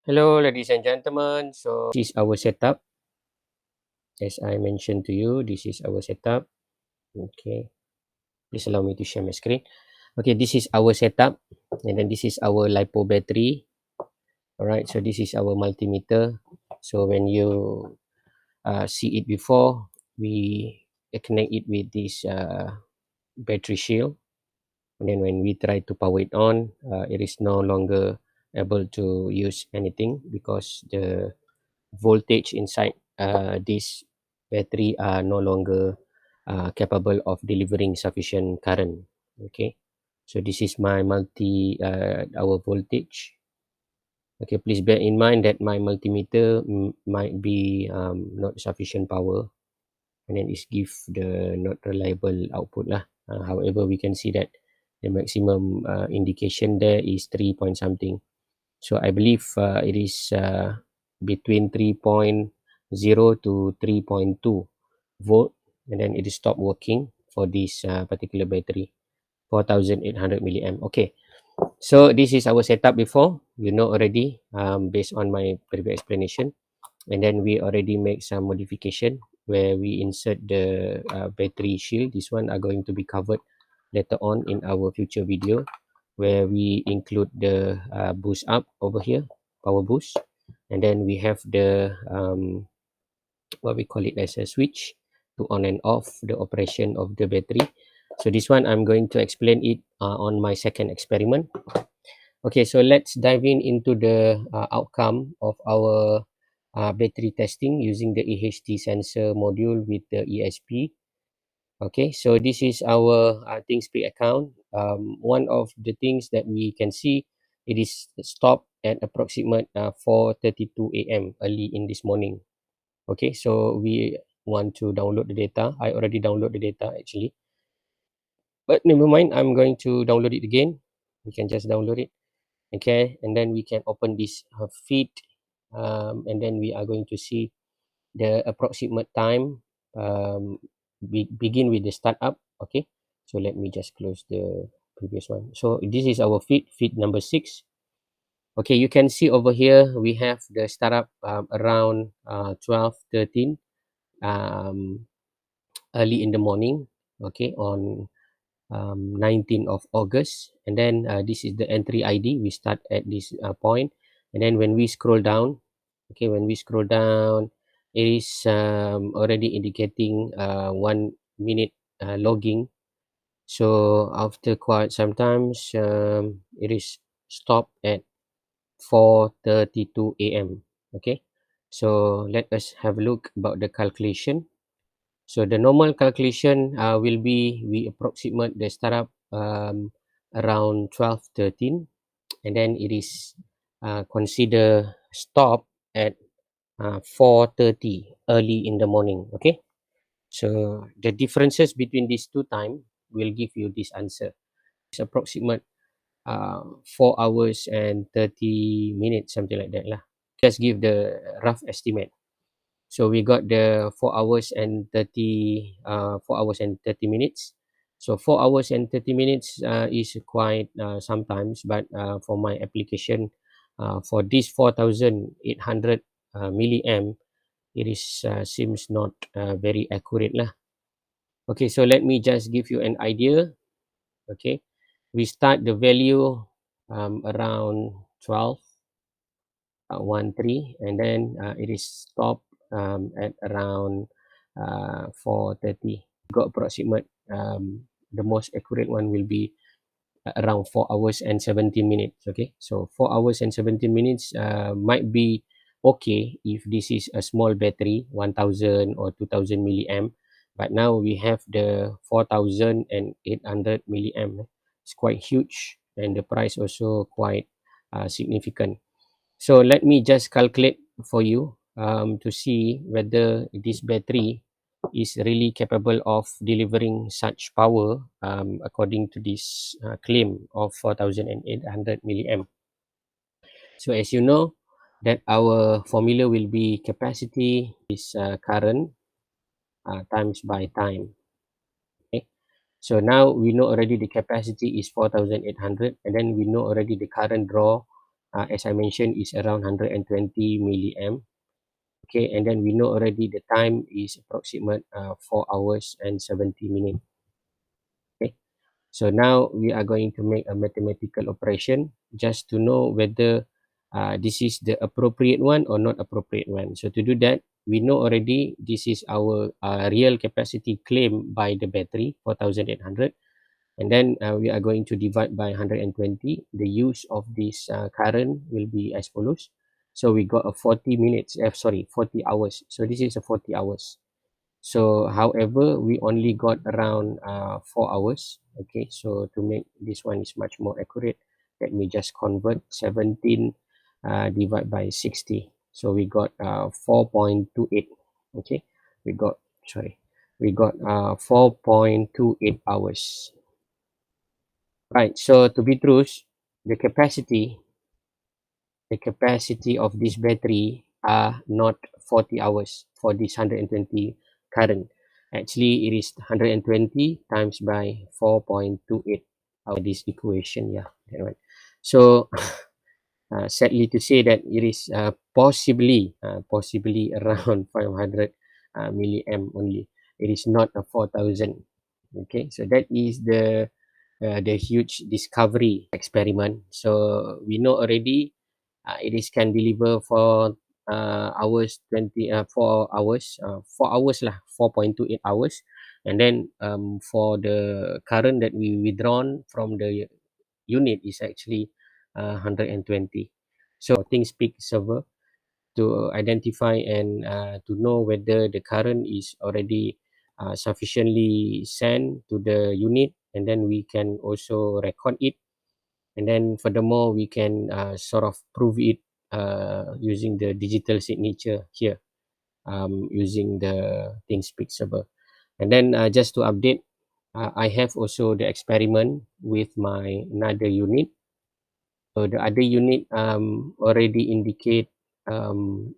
Hello, ladies and gentlemen. So this is our setup. As I mentioned to you, this is our setup. Okay, please allow me to share my screen. Okay, this is our setup, and then this is our LiPo battery. All right, so this is our multimeter. So when you see it before, we connect it with this battery shield, and then when we try to power it on, it is no longer able to use anything because the voltage inside this battery are no longer capable of delivering sufficient current. Okay, so this is my our voltage. Okay, please bear in mind that my multimeter might be not sufficient power, and then it's give the not reliable output lah. However, we can see that the maximum indication there is 3 point something. So I believe it is between 3.0 to 3.2 volt, and then it stopped working for this particular battery, 4800 milliamp. Okay, so this is our setup before, you know already, based on my previous explanation. And then we already make some modification where we insert the battery shield. This one are going to be covered later on in our future video, where we include the boost up over here, power boost, and then we have the what we call it as a switch to on and off the operation of the battery. So this one I'm going to explain it on my second experiment. Okay, so let's dive into the outcome of our battery testing using the AHT sensor module with the ESP. Okay, so this is our ThinkSpeak account. One of the things that we can see, it is stopped at approximate 4:32 a.m. early in this morning. Okay, so we want to download the data. I already download the data actually, but never mind, I'm going to download it again. We can just download it. Okay, and then we can open this feed, and then we are going to see the approximate time. We begin with the startup. Okay, so let me just close the previous one. So this is our feed number 6. Okay, you can see over here we have the startup around 12:13 early in the morning. Okay, on 19th of August, and then this is the entry ID. We start at this point, and then when we scroll down, okay, when we scroll down, it is already indicating 1 minute logging. So after quite sometimes, it is stopped at 4:32 a.m. Okay, so let us have a look about the calculation. So the normal calculation will be, we approximate the startup around 12:13, and then it is consider stop at 4:30 early in the morning. Okay, so the differences between these two time will give you this answer. It's approximate 4 hours and 30 minutes, something like that lah. Just give the rough estimate. So we got the 4 hours and 30 minutes. So 4 hours and 30 minutes is quite sometimes, but for my application, for this 4800 milliamp, it is seems not very accurate lah. Okay, so let me just give you an idea. Okay, we start the value around 12:13, and then it is stopped at around 4:30. Got approximate, the most accurate one will be around 4 hours and 17 minutes. Okay, so 4 hours and 17 minutes might be okay if this is a small battery, 1000 or 2000 milliamp, but now we have the 4800 milliamp. It's quite huge, and the price also quite significant. So let me just calculate for you to see whether this battery is really capable of delivering such power according to this claim of 4800 milliamp. So as you know, that our formula will be capacity is current times by time. Okay, so now we know already the capacity is 4800, and then we know already the current draw as I mentioned, is around 120 milliamp. Okay, and then we know already the time is approximate 4 hours and 70 minutes. Okay, so now we are going to make a mathematical operation just to know whether this is the appropriate one or not appropriate one. So to do that, we know already this is our real capacity claimed by the battery, 4800. And then we are going to divide by 120. The use of this current will be as follows. So we got a 40 minutes, 40 hours. So this is a 40 hours. So however, we only got around 4 hours. Okay, so to make this one is much more accurate, let me just convert 17 divide by 60. So we got 4.28. Okay, we got, we got 4.28 hours. Right, so to be truth, the capacity of this battery are not 40 hours for this 120 current. Actually, it is 120 times by 4.28 of this equation. Yeah, that one. So sadly to say that it is possibly around 500 milliamp only. It is not a 4000. Okay, so that is the huge discovery experiment. So we know already it is can deliver for hours 4 hours 4 hours lah, 4.28 hours. And then for the current that we withdrawn from the unit is actually 120. So things peak server to identify and to know whether the current is already sufficiently sent to the unit, and then we can also record it. And then furthermore, we can sort of prove it using the digital signature here, using the ThinkSpeak server. And then just to update, I have also the experiment with my another unit. So the other unit already indicate um,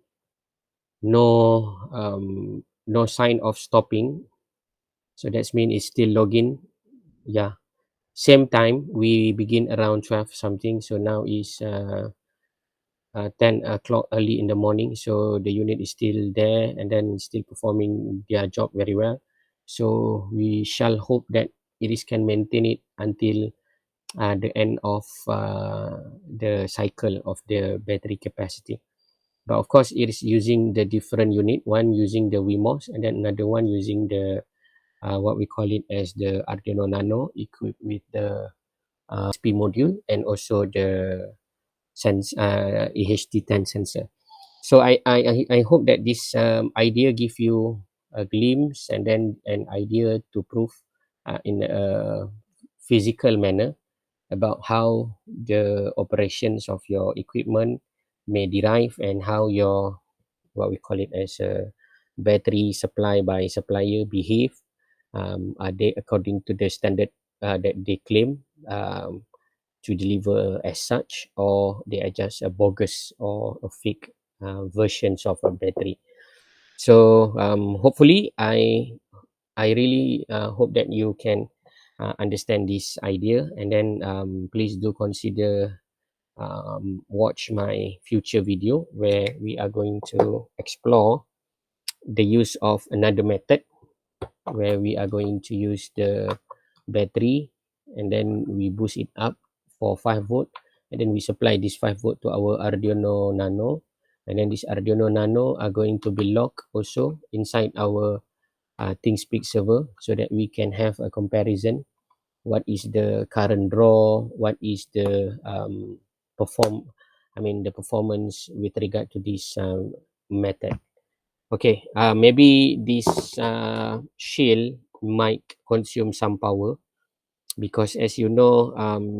no no sign of stopping. So that means it's still logging. Yeah. Same time, we begin around 12 something. So now is 10 o'clock early in the morning. So the unit is still there and then still performing their job very well. So we shall hope that it is can maintain it until the end of the cycle of the battery capacity. But of course, it is using the different unit, one using the WeMOS and then another one using the what we call it as the Arduino Nano, equipped with the SP module and also the EHT10 sensor. So I hope that this idea give you a glimpse and then an idea to prove in a physical manner about how the operations of your equipment may derive and how your what we call it as a battery supply by supplier behave. Are they according to the standard that they claim to deliver as such, or they are just a bogus or a fake versions of a battery? So hopefully I really hope that you can understand this idea, and then please do consider watch my future video where we are going to explore the use of another method where we are going to use the battery and then we boost it up for 5 volt, and then we supply this 5 volt to our Arduino Nano, and then this Arduino Nano are going to be locked also inside our ThinkSpeak server so that we can have a comparison. What is the current draw? What is the the performance with regard to this method? Okay, maybe this shield might consume some power because, as you know,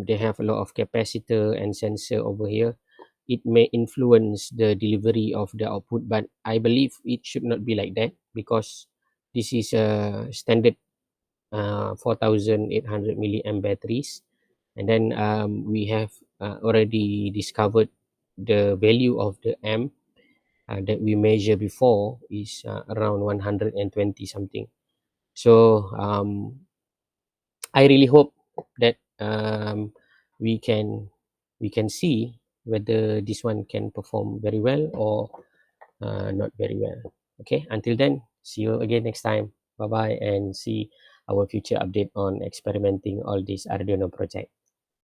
they have a lot of capacitor and sensor over here. It may influence the delivery of the output, but I believe it should not be like that because this is a standard 4800 milliamp batteries. And then we have already discovered the value of the amp that we measure before is around 120 something. So I really hope that we can see whether this one can perform very well or not very well. Okay, until then, see you again next time. Bye bye, and see our future update on experimenting all these Arduino project.